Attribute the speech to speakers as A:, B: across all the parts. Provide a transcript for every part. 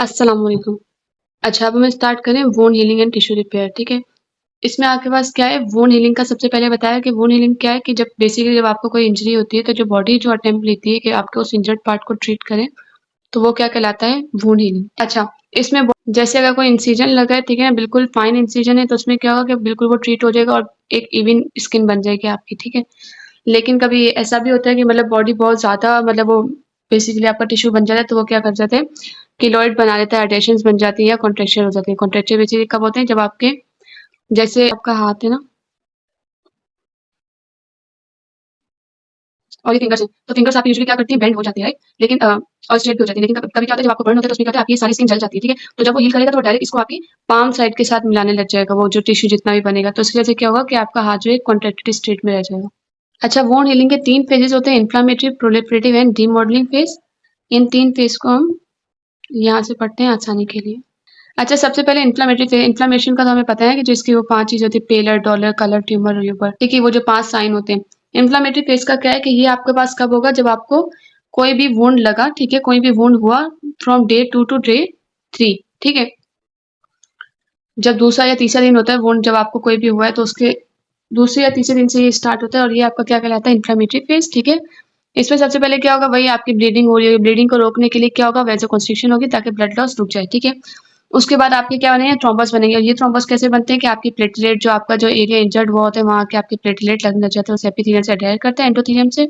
A: अस्सलाम वालेकुम। अच्छा, अब हम स्टार्ट करें वोन हीलिंग एंड टिश्यू रिपेयर, ठीक है? इसमें आपके पास क्या है, वोन हीलिंग का सबसे पहले बताया कि वोन हीलिंग क्या है कि जब बेसिकली जब आपको कोई इंजरी होती है तो जो बॉडी जो अटेम्प्ट लेती है कि आपके उस इंजर्ड पार्ट को ट्रीट करें, तो वो क्या कहलाता है, वोन हीलिंग। अच्छा, इसमें जैसे अगर कोई इंसिजन लगा है, ठीक है ना, बिल्कुल फाइन इंसिजन है, तो उसमें क्या होगा कि बिल्कुल वो ट्रीट हो जाएगा और एक इवन स्किन बन जाएगी आपकी, ठीक है? लेकिन कभी ऐसा भी होता है कि मतलब बॉडी बहुत ज़्यादा मतलब वो बेसिकली आपका टिश्यू बन जाता है, तो वो क्या कर जाते हैं, किलोइड बना देता है, एडेशंस बन जाती है या कॉन्ट्रेक्चर हो जाती है। कॉन्ट्रेक्चर बेसिकली कब होते हैं, जब आपके जैसे आपका हाथ है ना और ये फिंगर्स हैं, तो फिंगर्स आपकी यूजुअली क्या करती हैं, बेंड हो जाती है, राइट? लेकिन और स्ट्रेट भी हो जाती है। लेकिन कभी कभी क्या होता है, जब आपको बर्न होता है तो उसमें क्या होता है, आपकी ये सारी स्किन जल जाती है, ठीक है? तो जब वो हील करेगा तो वो डायरेक्ट इसको आपकी पाम साइड के साथ मिलाने लग जाएगा, वो जो टिश्यू जितना भी बनेगा, तो इसकी वजह से क्या होगा कि आपका हाथ जो है कॉन्ट्रैक्टेड स्टेट में रह जाएगा। अच्छा, वोंड हीलिंग के 3 फेजेज़ होते हैं, inflammatory, proliferative and remodelling phase. इन 3 फेज को हम यहाँ से पढ़ते हैं आसानी के लिए। अच्छा, सबसे पहले इन्फ्लेमेटरी फेज। इन्फ्लेमेशन का तो हमें पता है कि जो इसकी वो 5 चीज़ होती है, पेलर, डॉलर, कलर, ट्यूमर, र्यूबर, ठीक है? वो जो 5 साइन होते हैं। इन्फ्लेमेटरी फेज का क्या है कि ये आपके पास कब होगा, जब आपको कोई भी वुंड लगा, ठीक है? कोई भी वुंड हुआ फ्रॉम डे 2 टू डे 3, ठीक है? जब दूसरा या तीसरा दिन होता है वुंड, जब आपको कोई भी हुआ है तो उसके दूसरे या तीसरे दिन से ये स्टार्ट होता है और ये आपका क्या कहलाता है, इन्फ्लेमेटरी फेज, ठीक है? इसमें सबसे पहले क्या होगा, वही आपकी ब्लीडिंग हो रही है, ब्लीडिंग को रोकने के लिए क्या होगा, वैसोकंस्ट्रिक्शन होगी ताकि ब्लड लॉस रुक जाए, ठीक है? उसके बाद आपके क्या बनेंगे, थ्रोम्बस बनेंगे। और ये थ्रोम्बस कैसे बनते हैं कि आपकी प्लेटलेट जो आपका जो एरिया इंजर्ड हुआ होता है वहाँ के आपके प्लेटलेट लगने लग जाते हैं, उस एपिथेलियम से अटैच करते हैं, एंडोथेलियम से।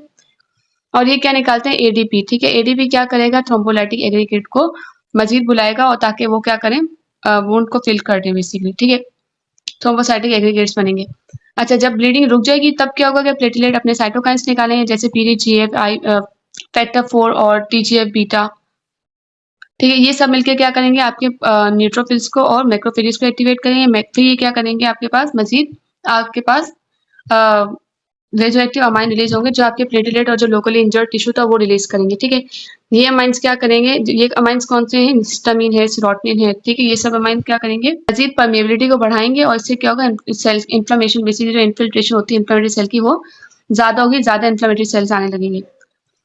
A: और ये क्या निकालते हैं, एडीपी, ठीक है? एडीपी क्या करेगा, थ्रोम्बोलाइटिक एग्रीगेट को मजीद बुलाएगा और ताकि वो क्या करें, वुंड को फिल कर दें बेसिकली, ठीक है? थ्रोम्बोसाइटिक एग्रीगेट्स बनेंगे। अच्छा, जब ब्लीडिंग रुक जाएगी तब क्या होगा कि प्लेटलेट अपने साइटोकाइंस निकालेंगे, जैसे पीडीजीएफ, आई फैक्टर 4 और टीजीएफ बीटा, ठीक है? ये सब मिलके क्या करेंगे, आपके न्यूट्रोफिल्स को और मैक्रोफिलिस को एक्टिवेट करेंगे। फिर ये क्या करेंगे, आपके पास मजीद आपके पास रेडियोएक्टिव अमाइन रिलीज होंगे जो आपके प्लेटलेट और जो लोकली इंजर्ड टिश्यू था वो रिलीज करेंगे, ठीक है? ये अमाइंस क्या करेंगे, ये अमाइंस कौन से हैं, हिस्टामिन है, सेरोटोनिन है, ठीक है? ये सब अमाइन क्या करेंगे, मजीद परमेबिलिटी को बढ़ाएंगे और इससे क्या होगा, सेल इन्फ्लेमेशन, बेसिकली जो इन्फिल्ट्रेशन होती है इन्फ्लेमेटरी सेल की, वो ज्यादा होगी, ज्यादा इन्फ्लेमेटरी सेल्स आने लगेंगे।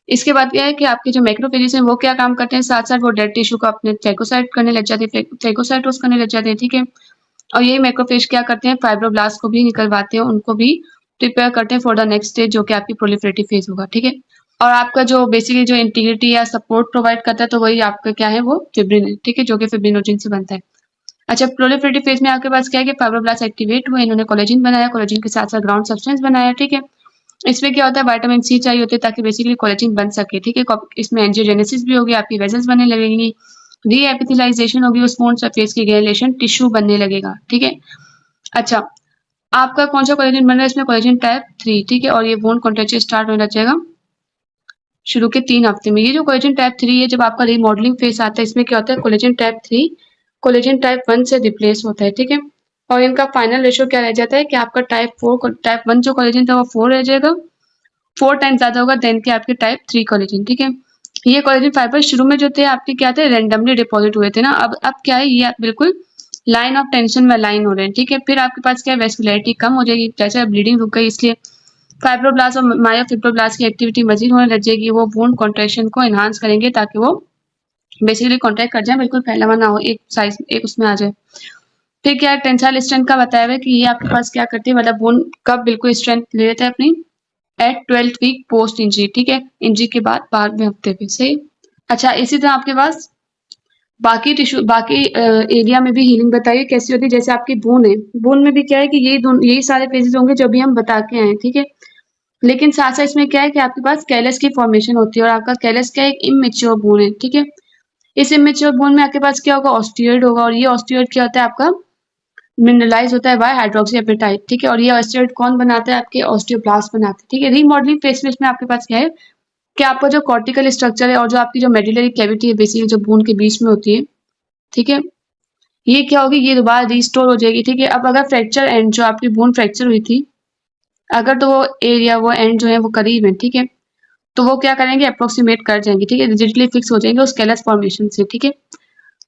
A: इसके बाद क्या है कि आपके जो मैक्रोफेजेस हैं वो क्या काम करते हैं, साथ-साथ वो डेड टिश्यू को अपने फेगोसाइट करने लग जाते हैं, फेगोसाइटोस करने लग जाते हैं, ठीक है? और यही मैक्रोफेज क्या करते हैं, फाइब्रोब्लास्ट को भी निकलवाते हैं, उनको भी प्रिपेयर करते हैं फॉर द नेक्स्ट स्टेज जो कि आपकी प्रोलिफरेटिव फेज होगा, ठीक है? और आपका जो बेसिकली जो इंटीग्रिटी या सपोर्ट प्रोवाइड करता है तो वही आपका क्या है, वो फिब्रिन है, ठीक है? जो कि फिब्रिनोजेन से बनता है। अच्छा, प्रोलिफरेटिव फेज में आपके पास क्या है कि फाइब्रोब्लास्ट एक्टिवेट हुए, इन्होंने कोलेजन बनाया, कोलेजन के साथ-साथ ग्राउंड सब्सटेंस बनाया, ठीक है? इसमें क्या होता है, विटामिन सी चाहिए होते हैं ताकि बेसिकली कोलेजन बन सके, ठीक है? इसमें एंजियोजेनेसिस भी होगी, आपकी वेसल्स बनने लगेंगी, रीएपिथेलाइजेशन होगी उस वुंड सरफेस की, ग्रेनुलेशन टिश्यू बनने लगेगा, ठीक है? अच्छा, आपका कौन सा कोलेजन बन रहा है, इसमें कोलेजन टाइप 3, ठीक है? और ये वुंड कॉन्ट्रैक्शन स्टार्ट होने लग जाएगा शुरू के 3 हफ्ते में। ये जो कोलेजन टाइप 3 है, जब आपका रिमॉडलिंग फेज आता है, इसमें क्या होता है, कोलेजन टाइप 3 कोलेजन टाइप 1 से रिप्लेस होता है, ठीक है? और इनका फाइनल रेशियो क्या रह जाता है कि आपका टाइप 1 जो कोलेजन था वो 4 रह जाएगा, 4 टाइम्स ज़्यादा होगा देन के आपके टाइप 3 कोलेजन, ठीक है? ये कोलेजन फाइबर शुरू में जो थे आपके क्या थे, रैंडमली डिपॉजिट हुए थे ना, अब क्या है, ये बिल्कुल लाइन ऑफ टेंशन में लाइन हो रहे हैं, ठीक है? फिर आपके पास क्या है, वेस्कुलरिटी कम हो जाएगी, जैसे ब्लीडिंग रुक गई, इसलिए फाइब्रोब्लास्ट और मायोफिब्रोब्लास्ट की एक्टिविटी मजीद होने लग जाएगी, वो वुंड कॉन्ट्रैक्शन को एनहांस करेंगे ताकि वो बेसिकली कॉन्ट्रैक्ट कर जाए, बिल्कुल फैला हुआ ना हो, एक साइज एक उसमें आ जाए। फिर क्या है, टेंसाइल स्ट्रेंथ का बताया हुआ है कि ये आपके पास क्या करती है, मतलब वुंड कब बिल्कुल स्ट्रेंथ ले लेता है अपनी, eight 12th week post injury, ठीक है? इंजरी के बाद 12वें हफ्ते पे, सही। अच्छा, इसी तरह आपके पास बाकी टिश्यू, बाकी एरिया में भी हीलिंग बताइए कैसी होती है, जैसे आपकी बोन है, बोन में भी क्या है कि यही सारे फेजेस होंगे जो भी हम बता के आए, ठीक है? लेकिन साथ साथ इसमें क्या है कि आपके पास कैलस की फॉर्मेशन होती है और आपका कैलस क्या है, एक इमेच्योर बोन है, ठीक है? इस इमेच्योर बोन में आपके पास क्या होगा, ऑस्टियोइड होगा, और ये ऑस्टियोइड क्या होता है आपका, मिनरलाइज होता है बाय हाइड्रोक्सी एपेटाइट, ठीक है? और ये ऑस्टियोइड कौन बनाता है, आपके ऑस्टियोब्लास्ट बनाते हैं, ठीक है? रीमॉडलिंग फेज में इसमें आपके पास क्या है कि आपका जो कॉर्टिकल स्ट्रक्चर है और जो आपकी जो मेडुलरी कैविटी है बेसिकली जो बोन के बीच में होती है, ठीक है? ये क्या होगी, ये दोबारा रिस्टोर हो जाएगी, ठीक है? अब अगर फ्रैक्चर एंड जो आपकी बोन फ्रैक्चर हुई थी, अगर तो वो एरिया वो एंड जो है वो करीब है, ठीक है? तो वो क्या करेंगे, अप्रोक्सीमेट कर जाएंगे, ठीक है? रिजिडली फिक्स हो जाएंगे उस कैलस फॉर्मेशन से, ठीक है?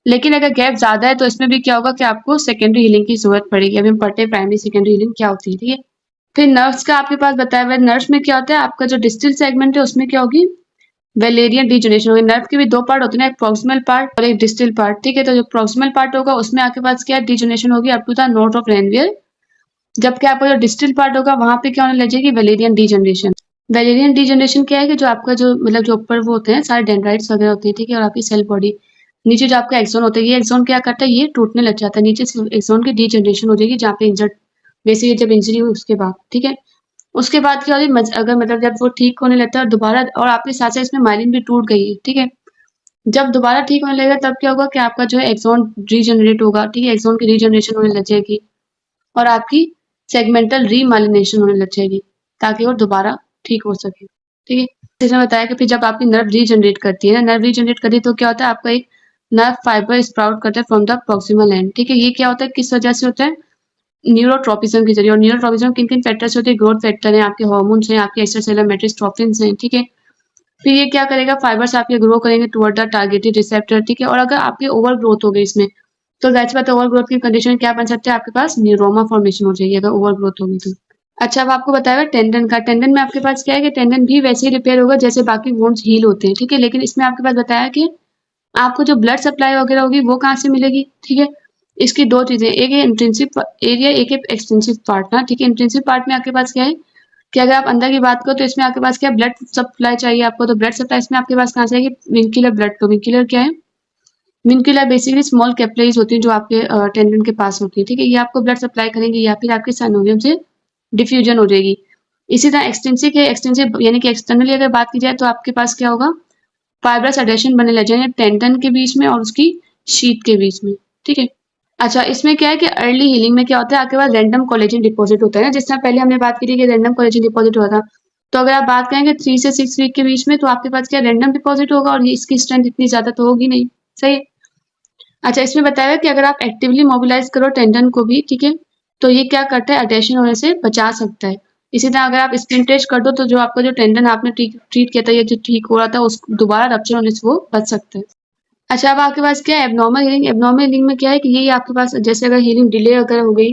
A: लेकिन अगर गैप ज्यादा है तो इसमें भी क्या होगा कि आपको सेकेंडरी हीलिंग की जरूरत पड़ेगी। अभी हम पढ़ते हैं प्राइमरी सेकेंडरी हीलिंग क्या होती है, ठीक है? फिर नर्व्स का आपके पास बताया हुआ है, नर्व्स में क्या होता है, आपका जो डिस्टल सेगमेंट है उसमें क्या होगी, वेलेरियन डीजनरेशन होगी। नर्व के भी दो पार्ट होते हैं ना, एक प्रॉक्सिमल पार्ट और एक डिस्टल पार्ट, ठीक है। तो जो प्रॉक्सिमल पार्ट होगा उसमें आपके पास क्या डीजनरेशन होगी up to the node of Ranvier, जबकि आपका जो डिस्टल पार्ट होगा वहां पे क्या होने लग जाएगी, वेलेरियन डीजनरेशन। वेलेरियन डीजनरेशन क्या है कि जो आपका जो मतलब जो ऊपर वो होते हैं सारे डेंड्राइट्स वगैरह होते हैं, ठीक है, और आपकी सेल बॉडी, नीचे जो आपका एक्सोन होता है, ये एक्सोन क्या करता है, ये टूटने लग जाता है, नीचे से एक्सोन की डीजनरेशन हो जाएगी जहाँ पे इंजर्ड, बेसिकली जब इंजरी हुई उसके बाद, ठीक है। उसके बाद क्या होगी, अगर मतलब जब वो ठीक होने लगता है और दोबारा, और आपके साथ साथ इसमें माइलिन भी टूट गई है, ठीक है। जब दोबारा ठीक होने लगेगा तब क्या होगा कि आपका जो है एक्सोन रीजनरेट होगा, ठीक है, एक्सोन की रीजनरेशन होने लग जाएगी और आपकी सेगमेंटल रीमाइलिनेशन होने लग जाएगी ताकि वो दोबारा ठीक हो सके, ठीक है। जैसे बताया कि फिर जब आपकी नर्व रीजनरेट करती है ना, नर्व रीजनरेट करती है तो क्या होता है, आपका एक नर्व फाइबर स्प्राउट करता है फ्रॉम द प्रॉक्सिमल एंड, ठीक है। ये क्या होता है, किस वजह से होता है, न्यूरोट्रोपिज्म के जरिए। और न्यूरोट्रोपिज्म किन किन फैक्टर से होती है, ग्रोथ फैक्टर है, आपके हार्मोन्स हैं, आपके एक्स्ट्रासेलुलर मैट्रिक्स ट्रोफिन्स हैं, ठीक है। फिर ये क्या करेगा, फाइबर्स आपके ग्रो करेंगे टुवर्ड द टारगेटेड रिसेप्टर, ठीक है। और अगर आपकी ओवर ग्रोथ हो गई इसमें, तो दैट्स बात, ओवर ग्रोथ की कंडीशन क्या बन सकता है, आपके पास न्यूरोमा फॉर्मेशन हो जाएगी अगर ओवर ग्रोथ होगी तो। अच्छा, अब आपको बताया टेंडन का। टेंडन में आपके पास क्या है कि टेंडन भी वैसे ही रिपेयर होगा जैसे बाकी वोन्स हील होते हैं, ठीक है। लेकिन इसमें आपके पास बताया कि आपको जो ब्लड सप्लाई वगैरह होगी वो कहाँ से मिलेगी, ठीक है। इसकी दो चीजें, एक है इंट्रिंसिक एरिया, एक है एक्सटेंसिव पार्ट ना, ठीक है। इंट्रिंसिक पार्ट में आपके पास क्या है कि अगर आप अंदर की बात करो तो इसमें आपके पास क्या ब्लड सप्लाई चाहिए आपको, तो ब्लड सप्लाई इसमें आपके पास कहाँ से आएगी, विंक्युलर ब्लड फ्लो। विंक्युलर क्या है, विंक्युलर बेसिकली स्मॉल कैपिलरीज होती है जो आपके टेंडन के पास होती है, ठीक है। ये आपको ब्लड सप्लाई करेंगे या फिर आपके साइनोवियम से डिफ्यूजन हो जाएगी। इसी तरह एक्सटेंसिव है, एक्सटेंसिव यानी कि एक्सटर्नली अगर बात की जाए तो आपके पास क्या होगा, फाइब्रस एडेशन बनने लग जाएंगे टेंडन के बीच में और उसकी शीट के बीच में, ठीक है। अच्छा, इसमें क्या है कि अर्ली हीलिंग में क्या होता है, आपके पास रैंडम कोलेजन डिपॉजिट होता है ना, जिस तरह पहले हमने बात की थी कि रैंडम कोलेजन डिपॉजिट हुआ था। तो अगर आप बात करेंगे 3 से 6 वीक के बीच में, तो आपके पास क्या रैंडम डिपॉजिट होगा और ये इसकी स्ट्रेंथ इतनी ज्यादा तो होगी नहीं, सही है। अच्छा, इसमें बताया कि अगर आप एक्टिवली मोबिलाइज करो टेंडन को भी, ठीक है, तो ये क्या करता है, अटेशन होने से बचा सकता है। इसी तरह अगर आप स्प्लिंटेज कर दो तो जो आपका जो टेंडन आपने ट्रीट किया था या जो ठीक हो रहा था उस दोबारा रप्चर होने से वो बच सकता है। अच्छा, अब आपके पास क्या है, एबनॉर्मल हीलिंग। एबनॉर्मल हीलिंग में क्या है कि ये आपके पास जैसे अगर हीलिंग डिले अगर हो गई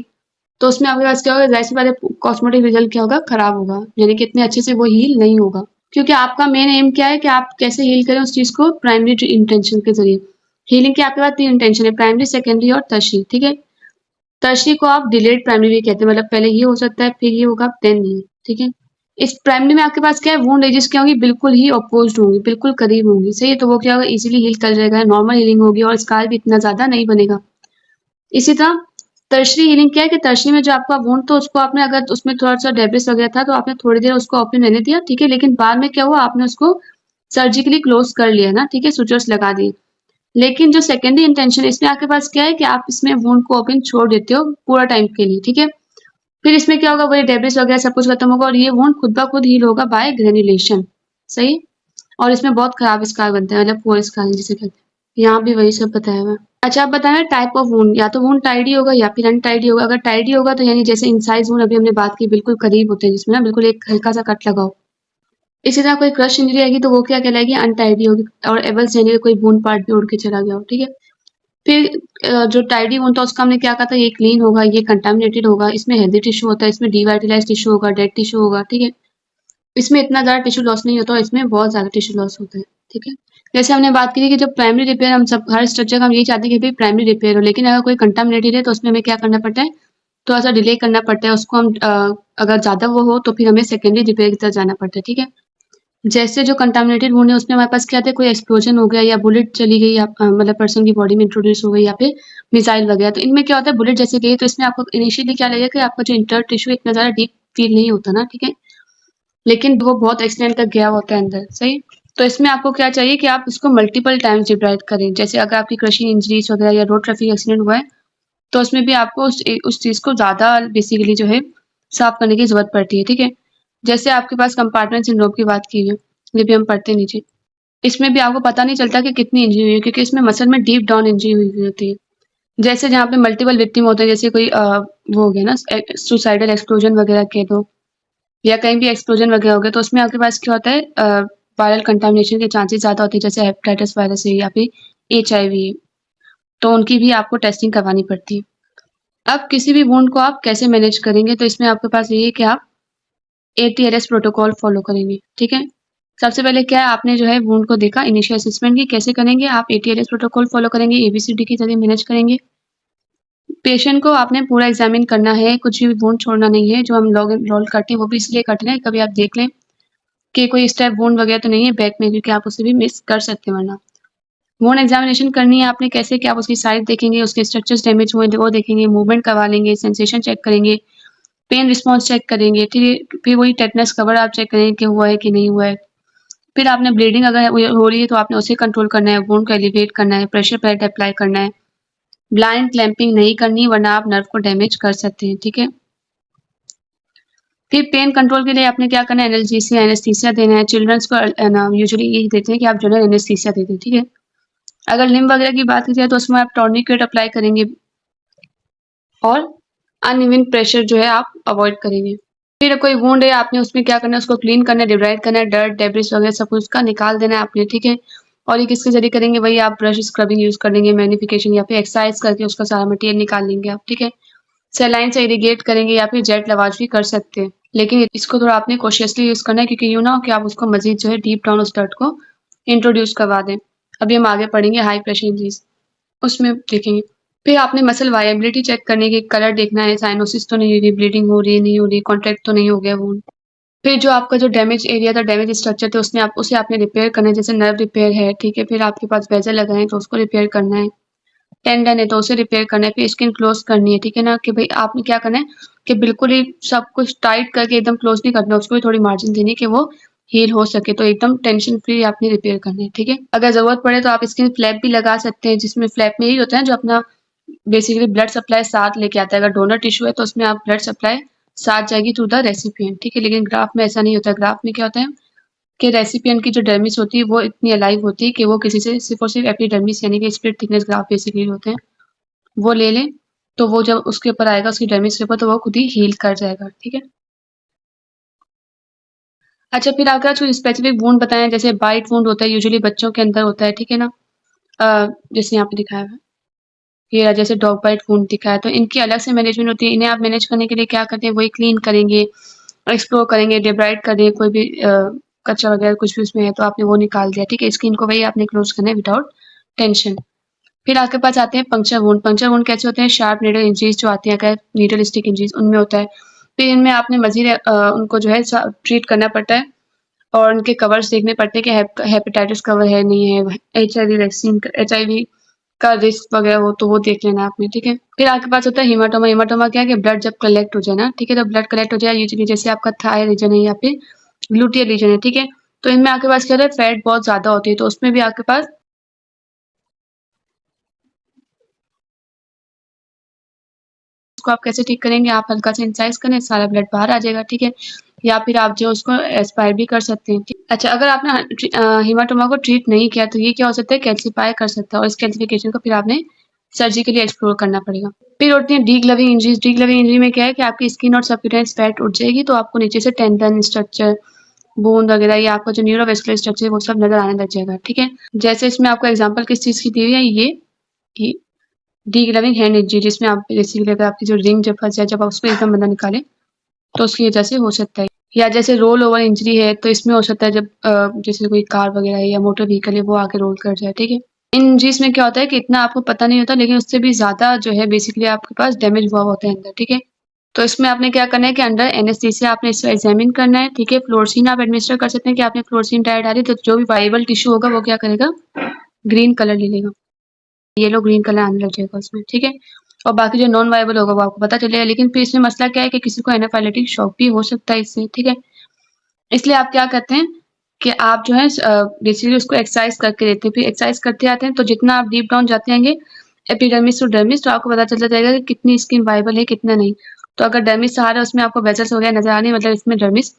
A: तो उसमें आपके पास क्या होगा, जाहिर सी बात है कॉस्मेटिक रिजल्ट क्या होगा, खराब होगा, यानी कि इतने अच्छे से वो हील नहीं होगा। क्योंकि आपका मेन एम क्या है कि आप कैसे हील करें उस चीज को, प्राइमरी इंटेंशन के जरिए। हीलिंग के आपके पास 3 इंटेंशन है, प्राइमरी, सेकेंडरी और टर्शियरी, ठीक है। टर्शियरी को आप डिलेड प्राइमरी भी कहते हैं, मतलब पहले ये हो सकता है फिर ये होगा देन ये, ठीक है। इस प्राइमरी में आपके पास क्या है, वुंड एजेस क्या होंगी, बिल्कुल ही अपोज्ड होंगी, बिल्कुल करीब होंगी, सही है। तो वो क्या होगा, इजीली हील कर जाएगा, नॉर्मल हीलिंग होगी और स्कार भी इतना ज्यादा नहीं बनेगा। इसी तरह टर्शियरी हीलिंग क्या है कि टर्शियरी में जो आपका वुंड तो उसको आपने अगर उसमें थोड़ा सा डेब्रिस वगैरह था तो आपने थोड़ी देर उसको ओपन रहने दिया, ठीक है। लेकिन बाद में क्या हुआ, आपने उसको सर्जिकली क्लोज कर लिया ना, ठीक है, सुचर्स लगा दिए। लेकिन जो सेकेंडरी इंटेंशन है इसमें आपके पास क्या है कि आप इसमें वुंड को ओपन छोड़ देते हो पूरा टाइम के लिए, ठीक है। फिर इसमें क्या होगा, वही डेब्रिस वगैरह सब कुछ खत्म होगा और ये वुंड खुद ब खुद हील होगा बाय ग्रेन्युलेशन, सही। और इसमें बहुत खराब स्कार बनता है, मतलब पुअर स्कार जिसे कहते हैं। यहाँ भी वही सब बताया हुआ है। अच्छा, आप बताना टाइप ऑफ वुंड, या तो वुंड टाइडी होगा या फिर अनटाइडी होगा। अगर टाइडी होगा तो यानी जैसे इंसाइज वुंड अभी हमने बात की बिल्कुल करीब होते हैं जिसमें ना बिल्कुल एक हल्का सा कट लगाओ। इसी तरह कोई क्रश इंजरी आएगी तो वो क्या कहलाएगी, अनटाइडी होगी। और एवल्स यानी कि कोई वुंड पार्ट भी उड़ के चला गया हो, ठीक है। फिर जो टाइडी वुंड था उसका हमने क्या कहा था, ये क्लीन होगा, ये कंटामिनेटेड होगा, इसमें हेल्दी टिश्यू होता है, इसमें डिवाइटलाइज टिश्यू होगा, डेड टिश्यू होगा, ठीक है। इसमें इतना ज़्यादा टिश्यू लॉस नहीं होता और इसमें बहुत ज़्यादा टिश्यू लॉस होता है, ठीक है। जैसे हमने बात की थी कि जब प्राइमरी रिपेयर, हम सब हर स्ट्रक्चर का हम यही चाहते हैं कि भाई प्राइमरी रिपेयर हो, लेकिन अगर कोई कंटामिनेटेड है तो उसमें हमें क्या करना पड़ता है, थोड़ा सा डिले करना पड़ता है उसको। हम अगर ज़्यादा वो हो तो फिर हमें सेकेंडरी रिपेयर की तरफ जाना पड़ता है, ठीक है। जैसे जो कंटामिनेटेड वुंड है उसमें हमारे पास क्या था, कोई एक्सप्लोजन हो गया या बुलेट चली गई या मतलब पर्सन की बॉडी में इंट्रोड्यूस हो गई या फिर मिसाइल वगैरह, तो इनमें क्या होता है, बुलेट जैसे गई तो इसमें आपको इनिशियली क्या लगेगा कि आपका जो इंटर टिश्यू इतना ज़्यादा डीप फील नहीं होता ना, ठीक है। लेकिन वो बहुत एक्सटेंड तक गया होता है अंदर, सही। तो इसमें आपको क्या चाहिए कि आप उसको मल्टीपल टाइम्स डिब्राइड करें। जैसे अगर आपकी क्रशिंग इंजरीज वगैरह या रोड ट्रैफिक एक्सीडेंट हुआ है तो उसमें भी आपको उस चीज़ को ज़्यादा बेसिकली जो है साफ करने की जरूरत पड़ती है, ठीक है। जैसे आपके पास कंपार्टमेंट सिंड्रोम की बात की है, ये भी हम पढ़ते हैं नीचे। इसमें भी आपको पता नहीं चलता कि कितनी इंजरी हुई है क्योंकि इसमें मसल में डीप डाउन इंजरी हुई होती है। जैसे जहाँ पे मल्टीपल विक्टिम होते हैं, जैसे कोई वो हो गया ना सुसाइडल एक्सप्लोजन वगैरह के दो या कहीं भी एक्सप्लोजन वगैरह हो गया तो उसमें आपके पास क्या होता है, वायरल कंटामिनेशन के चांसेस ज़्यादा होते हैं, जैसे हेपेटाइटिस वायरस है या फिर HIV है, तो उनकी भी आपको टेस्टिंग करवानी पड़ती है। अब किसी भी वुंड को आप कैसे मैनेज करेंगे, तो इसमें आपके पास ये है कि आप ATLS प्रोटोकॉल फॉलो करेंगे, ठीक है। सबसे पहले क्या है, आपने जो है वुंड को देखा, इनिशियल असेसमेंट की कैसे करेंगे आप, ATLS प्रोटोकॉल फॉलो करेंगे, ABCD की जगह मैनेज करेंगे। पेशेंट को आपने पूरा एग्जामिन करना है, कुछ भी वुंड छोड़ना नहीं है। जो हम लॉग रोल करते हैं वो भी इसलिए करते हैं, कभी आप देख लें कि कोई स्टेप वुंड वगैरह तो नहीं है बैक में, क्योंकि आप उसे भी मिस कर सकते हैं वरना। वुंड एग्जामिनेशन करनी है आपने कैसे, कि आप उसकी साइज देखेंगे, उसके स्ट्रक्चर्स डैमेज हुए हैं वो देखेंगे, मूवमेंट करवा लेंगे, सेंसेशन चेक करेंगे, पेन रिस्पॉन्स चेक करेंगे, ठीक है। फिर वही टेटनस कवर आप चेक करेंगे कि हुआ है कि नहीं हुआ है। फिर आपने ब्लीडिंग अगर हो रही है तो आपने उसे कंट्रोल करना है, वुंड को एलिवेट करना है, प्रेशर पैड अप्लाई करना है। ब्लाइंड क्लैंपिंग नहीं करनी वरना आप नर्व को डैमेज कर सकते हैं, ठीक है। फिर पेन कंट्रोल के लिए आपने क्या करना है, एनाल्जेसिया एनेस्थीसिया देना है। चिल्ड्रंस को यूजुअली यही देते हैं कि आप जनरल एनेस्थीसिया देते हैं, ठीक है। अगर लिम्ब वगैरह की बात की जाए तो उसमें आप टॉर्निकेट अप्लाई करेंगे और अनइवन प्रेशर जो है आप अवॉइड करेंगे। फिर कोई वुंड है आपने उसमें क्या करना है, उसको क्लीन करना है, डिब्राइड करना है, डर्ट डेब्रिस वगैरह सब कुछ उसका निकाल देना है आपने, ठीक है। और ये किसके जरिए करेंगे, वही आप ब्रश स्क्रबिंग यूज कर लेंगे, मैग्निफिकेशन या फिर एक्सरसाइज करके उसका सारा मटेरियल निकाल लेंगे आप, ठीक है। सेलाइन से इरिगेट करेंगे या फिर जेट लवाज भी कर सकते हैं, लेकिन इसको थोड़ा आपने कॉशियसली यूज करना है, क्योंकि यूँ ना हो कि आप उसको मजीद जो है डीप डाउन उस डर्ट को इंट्रोड्यूस करवा दें। अभी हम आगे पढ़ेंगे हाई प्रेशर इंजरीज, उसमें देखेंगे। फिर आपने मसल वायबिलिटी चेक करने की, कलर देखना है, साइनोसिस तो नहीं हो रही, ब्लीडिंग हो रही है नहीं हो रही, कॉन्ट्रैक्ट तो नहीं हो गया वुंड। फिर जो आपका जो डैमेज एरिया था, डैमेज स्ट्रक्चर थे, उसमें आप उसे आपने रिपेयर करना है, जैसे नर्व रिपेयर है, ठीक है। फिर आपके पास बेजल लगा है तो उसको रिपेयर करना है, टेंडन है तो उसे रिपेयर करना है, फिर स्किन क्लोज करनी है, ठीक है ना। कि भाई आपने क्या करना है कि बिल्कुल ही सब कुछ टाइट करके एकदम क्लोज नहीं करना, उसको भी थोड़ी मार्जिन देनी है कि वो हील हो सके, तो एकदम टेंशन फ्री आपने रिपेयर करना है, ठीक है। अगर जरूरत पड़े तो आप स्किन फ्लैप भी लगा सकते हैं, जिसमें फ्लैप में यही होता है जो अपना बेसिकली ब्लड सप्लाई साथ लेके आता है। अगर डोनर टिश्यू है तो उसमें आप ब्लड सप्लाई साथ जाएगी टू द रेसिपिएंट, ठीक है। लेकिन ग्राफ में ऐसा नहीं होता है, ग्राफ में क्या होता है कि रेसिपिएंट की जो डर्मिस होती है वो इतनी अलाइव होती है कि वो किसी से सिर्फ और सिर्फ एपिडर्मिस यानी कि स्प्लिट थिकनेस ग्राफ बेसिकली होते हैं, वो ले लें, तो वो जब उसके ऊपर आएगा उसकी डर्मिस के ऊपर तो वो खुद ही हील कर जाएगा, ठीक है। अच्छा, फिर आगे कुछ स्पेसिफिक वुंड बताएं, जैसे बाइट वुंड होता है, यूजुअली बच्चों के अंदर होता है, ठीक है ना। जैसे यहाँ पे दिखाया है, ये जैसे डॉग बाइट वुंड दिखा है, तो इनकी अलग से मैनेजमेंट होती है। इन्हें आप मैनेज करने के लिए क्या करते हैं, वही क्लीन करेंगे, एक्सप्लोर करेंगे, डिब्राइड करेंगे, कोई भी कचरा वगैरह कुछ भी उसमें है तो आपने वो निकाल दिया, ठीक है। स्किन को वही आपने क्लोज करना है विदाउट टेंशन। फिर आपके पास आते हैं पंक्चर वुंड। पंक्चर वुंड कैसे होते हैं, शार्प नीडल इंजरीज जो आती है, अगर नीडल स्टिक इंजरीज उनमें होता है। फिर इनमें आपने मजीद उनको जो है ट्रीट करना पड़ता है और उनके कवर्स देखने पड़ते हैं कि हेपेटाइटिस कवर है नहीं है, HIV वैक्सीन, HIV का रिस्क वगैरह हो तो वो देख लेना आपने, ठीक है। फिर आपके पास होता है हीमाटोमा। हीमाटोमा क्या है कि ब्लड जब कलेक्ट हो जाए ना, ठीक है, तो ब्लड कलेक्ट हो जाए यूजुअली जैसे आपका थाई रीजन है या फिर ग्लूटियल रीजन है, ठीक है। तो इनमें आपके पास क्या होता है, फैट बहुत ज्यादा होती है, तो उसमें भी आपके पास उसको आप कैसे ठीक करेंगे, आप हल्का सा इंसाइज करें, सारा ब्लड बाहर आ जाएगा, ठीक है। या फिर आप जो उसको एस्पायर भी कर सकते हैं, ठीक। अच्छा, अगर आपने हीमाटोमा को ट्रीट नहीं किया तो ये क्या हो सकता है, कैल्सीफाई कर सकता है, और इस कैल्सिफिकेशन को फिर आपने सर्जिकली एक्सप्लोर करना पड़ेगा। फिर होती है डीग्लविंग इंजरीज। डीग्लविंग इंजरी में क्या है कि आपकी स्किन और सबक्यूटेनियस फैट उठ जाएगी, तो आपको नीचे से टेंडन स्ट्रक्चर, बोन वगैरह या आपका जो न्यूरोवेस्कुलर स्ट्रक्चर है वो सब नजर आने लग जाएगा, ठीक है। जैसे इसमें आपको एग्जांपल किस चीज की दी हुई है, ये डीग्लविंग हैंड इंजरी, जिसमें आप बेसिकली अगर आपकी जो रिंग जब फंस जाए, जब आप उसको एकदम बंदा निकाले तो उसकी वजह से हो सकता है। या जैसे रोल ओवर इंजरी है तो इसमें हो सकता है जब जैसे कोई कार वगैरह है या मोटर व्हीकल है वो आके रोल कर जाए, ठीक है। इन इंजरीज में क्या होता है कि इतना आपको पता नहीं होता, लेकिन उससे भी ज्यादा जो है बेसिकली आपके पास डैमेज हुआ होता है अंदर, ठीक है। तो इसमें आपने क्या करना है कि अंडर एनेस्थीसिया आपने इसको एग्जामिन करना है, ठीक है। फ्लोरसीन आप एडमिनिस्टर कर सकते हैं कि आपने फ्लोरसीन डाई डाली तो जो भी वाइबल टिश्यू होगा वो क्या करेगा, ग्रीन कलर ले लेगा, येलो ग्रीन कलर आने लग जाएगा उसमें, ठीक है। और बाकी जो नॉन वायबल होगा वो आपको पता चलेगा। लेकिन फिर इसमें मसला क्या है कि किसी को एनाफाइलेटिक शॉक भी हो सकता है इससे, ठीक है। इसलिए आप क्या करते हैं कि आप जो है बेसिकली उसको एक्सरसाइज करके देते हैं, फिर एक्सरसाइज करते आते हैं, तो जितना आप डीप डाउन जाते आएंगे एपिडर्मिस टू डर्मिस, तो आपको पता चलता जाएगा कि कितनी स्किन वाइबल है कितना नहीं। तो अगर डर्मिस सहारा उसमें आपको वेजल्स वगैरह नजर आने, मतलब इसमें डर्मिस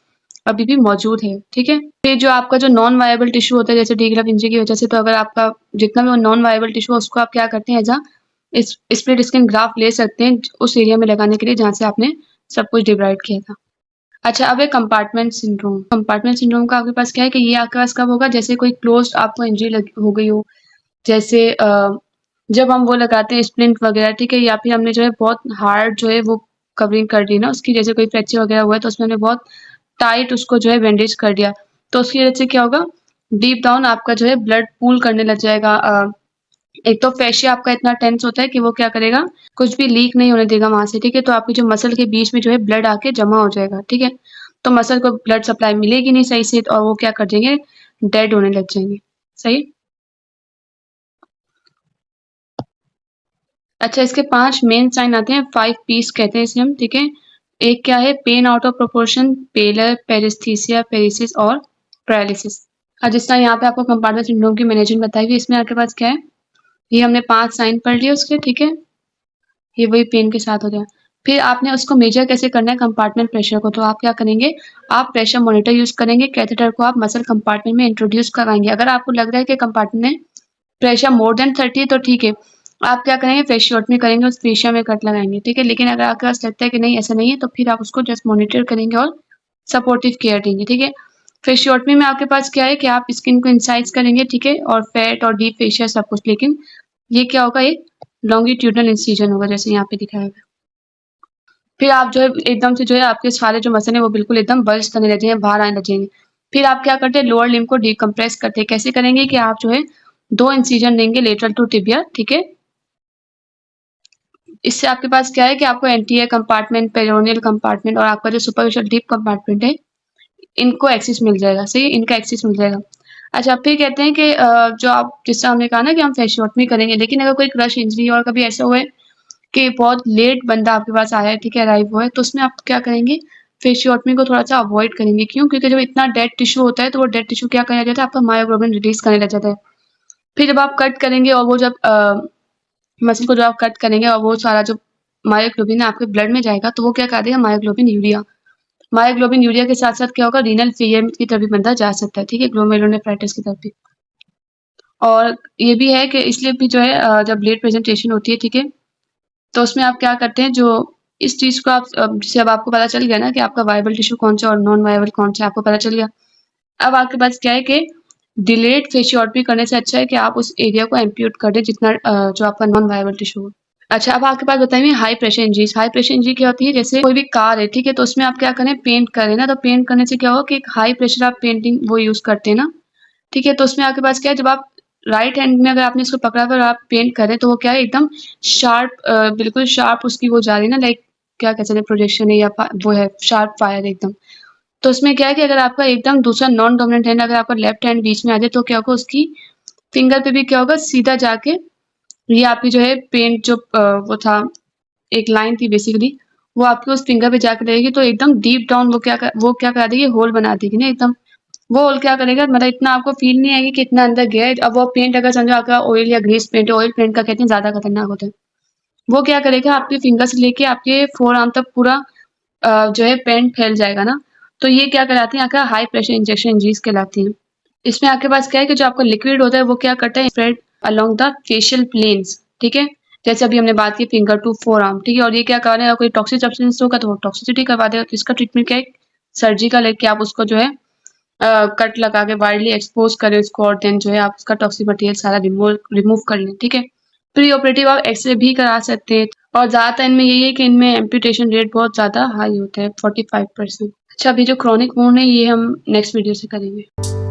A: अभी भी मौजूद है, ठीक है। फिर जो आपका जो नॉन वायबल टिश्यू होता है जैसे डीग्लव इंजरी की वजह से, तो अगर आपका जितना भी नॉन वायबल टिश्यू है उसको आप क्या करते हैं, as a split skin graft ले सकते हैं उस एरिया में लगाने के लिए जहाँ से आपने सब कुछ डिब्राइड किया था। अच्छा, अब है कंपार्टमेंट सिंड्रोम। कंपार्टमेंट सिंड्रोम का आपके पास क्या है कि ये आपके पास कब होगा, जैसे कोई क्लोज आपको इंजरी हो गई हो, जैसे जब हम वो लगाते हैं स्प्लिंट वगैरह, ठीक है, या फिर हमने जो है बहुत हार्ड जो है वो कवरिंग कर दी ना उसकी, जैसे कोई फ्रैक्चर वगैरह हुआ है तो उसमें हमने बहुत टाइट उसको जो है बैंडेज कर दिया, तो उसकी वजह से क्या होगा, डीप डाउन आपका जो है ब्लड पूल करने लग जाएगा। एक तो फेशिया आपका इतना टेंस होता है कि वो क्या करेगा, कुछ भी लीक नहीं होने देगा वहां से, ठीक है। तो आपकी जो मसल के बीच में जो है ब्लड आके जमा हो जाएगा, ठीक है। तो मसल को ब्लड सप्लाई मिलेगी नहीं सही से, और वो क्या कर देंगे, डेड होने लग जाएंगे। सही। अच्छा, इसके 5 मेन साइन आते हैं, 5 पीस कहते हैं इसे हम, ठीक है। एक क्या है, पेन आउट ऑफ प्रोपोर्शन, पेलर, पेरिस्थीसिया, पेरिसिस और पैरालिसिस। जिस तरह यहाँ पे आपको कंपार्टमेंट सिंड्रोम की मैनेजमेंट बताई हुई, इसमें आपके पास क्या है, ये हमने 5 साइन पढ़ लिए उसके, ठीक है। ये वही पेन के साथ हो गया। फिर आपने उसको मेजर कैसे करना है कंपार्टमेंट प्रेशर को, तो आप क्या करेंगे, आप प्रेशर मॉनिटर यूज करेंगे, कैथेटर को आप मसल कंपार्टमेंट में इंट्रोड्यूस कराएंगे। अगर आपको लग रहा है कि कंपार्टमेंट में प्रेशर मोर देन 30 है तो ठीक है, आप क्या करेंगे, फेशियोटमी करेंगे, उस फेशिया में कट लगाएंगे, ठीक है। लेकिन अगर आपके पास लगता है कि नहीं ऐसा नहीं है, तो फिर आप उसको जस्ट मॉनिटर करेंगे और सपोर्टिव केयर देंगे, ठीक है। फेशियोटमी में आपके पास क्या है कि आप स्किन को इंसाइज करेंगे, ठीक है, और फैट और डीप फेशिया सब कुछ। लेकिन ये क्या होगा, एक लॉन्गिट्यूडनल इंसिजन होगा, जैसे यहाँ पे दिखाया गया। फिर आप जो है एकदम से जो है आपके सारे जो मसल है वो बिल्कुल एकदम बर्स्ट करने लग जाएंगे, बाहर आने लग जाएंगे। फिर आप क्या करते हैं, लोअर लिम्ब को डिकम्प्रेस करते हैं। कैसे करेंगे कि आप जो है 2 इंसिजन देंगे लेटरल टू टिबिया, ठीक है। इससे आपके पास क्या है कि आपको एंटीरियर कंपार्टमेंट, पेरोनियल कंपार्टमेंट और आपका जो सुपरफिशियल डीप कंपार्टमेंट है, इनको एक्सेस मिल जाएगा। सही, इनका एक्सेस मिल जाएगा। अच्छा, फिर कहते हैं कि जो आप, जिससे हमने कहा ना कि हम फेशियोटमी करेंगे, लेकिन अगर कोई क्रश इंजरी और कभी ऐसा हुआ है कि बहुत लेट बंदा आपके पास आया है, ठीक है, अराइव हुआ है, तो उसमें आप क्या करेंगे, फेशियोटमी को थोड़ा सा अवॉइड करेंगे। क्यों? क्योंकि जब इतना डेड टिश्यू होता है तो वो डेड टिश्यू क्या करने लग जाता है, आपका मायोग्लोबिन रिलीज करने लग जाता है। फिर जब आप कट करेंगे और वो जब मसल को जो आप कट करेंगे और वो सारा जो मायोग्लोबिन है आपके ब्लड में जाएगा, तो वो क्या कर देगा, मायोग्लोबिन यूरिया। मायोग्लोबिन यूरिया के साथ साथ क्या होगा, रीनल फेलियर की तरफ भी बंदा जा सकता है, ठीक है, ग्लोमेरुलोनेफ्राइटिस की तरफ भी। और ये भी है कि इसलिए भी जो है जब ब्लड प्रेजेंटेशन होती है, ठीक है, तो उसमें आप क्या करते हैं, जो इस चीज को आप जैसे अब आपको पता चल गया ना कि आपका वायबल टिश्यू कौन सा और नॉन वायबल कौन सा, आपको पता चल गया। अब आपके पास क्या है कि डिलेड फेशियोटमी करने से अच्छा है कि आप उस एरिया को एम्प्यूट कर दें जितना जो आपका नॉन वायबल टिश्यू हो। अच्छा, अब आपके पास बताइए high pressure injuries. High pressure injury क्या होती है, जैसे कोई भी कार है, ठीक है, तो उसमें आप क्या करें, पेंट करें ना, तो पेंट करने से क्या होगा कि एक हाई प्रेशर आप पेंटिंग वो यूज करते हैं ना, ठीक है। तो उसमें आपके पास क्या है, जब आप राइट हैंड में अगर आपने इसको पकड़ा कर आप पेंट करें, तो वो क्या है, एकदम शार्प, बिल्कुल शार्प उसकी वो जा रही है ना, लाइक क्या कह सकते हैं, प्रोजेक्शन है या वो है शार्प फायर एकदम। तो उसमें क्या है कि अगर आपका एकदम दूसरा नॉन डोमिनेंट हैंड, अगर आपका लेफ्ट हैंड बीच में आ जाए, तो क्या होगा, उसकी फिंगर पे भी क्या होगा, सीधा जाके ये आपकी जो है पेंट जो वो था, एक लाइन थी बेसिकली, वो आपके उस फिंगर पे जाके रहेगी, तो एकदम डीप डाउन वो क्या करा देगी, होल बना देगी ना एकदम। वो होल क्या करेगा, मतलब इतना आपको फील नहीं आएगी कि इतना अंदर गया है। अब वो पेंट अगर समझो आपका ऑयल या ग्रीस पेंट है, ऑयल पेंट का कहते हैं ज्यादा खतरनाक होता है। वो क्या करेगा, आपके फिंगर से लेके आपके फोर आर्म तक पूरा जो है पेंट फैल जाएगा ना। तो ये क्या कहलाती है, आपका हाई प्रेशर इंजेक्शन इंजरीज कहलाती है। इसमें आपके पास क्या है कि जो आपका लिक्विड होता है वो क्या करता है, spread along the fascial planes, ठीक है। जैसे अभी हमने बात की फिंगर टू फोर आर्म, ठीक है। और ये क्या करने, अगर कोई टॉक्सिक सब्सटेंस होगा तो वो टॉक्सिसिटी करवा देगा। तो इसका ट्रीटमेंट क्या है, सर्जिकल है कि आप उसको जो है कट लगा के वाइडली एक्सपोज करें उसको, और देन जो है आप उसका टॉक्सिक मटेरियल सारा रिमूव कर लें, ठीक है। प्री ऑपरेटिव आप एक्सरे भी करा सकते हैं। और ज्यादातर इनमें यही है कि इनमें एम्पुटेशन रेट बहुत ज्यादा हाई होता है, 45%। अच्छा, अभी जो क्रॉनिक वुंड है ये हम नेक्स्ट वीडियो से करेंगे।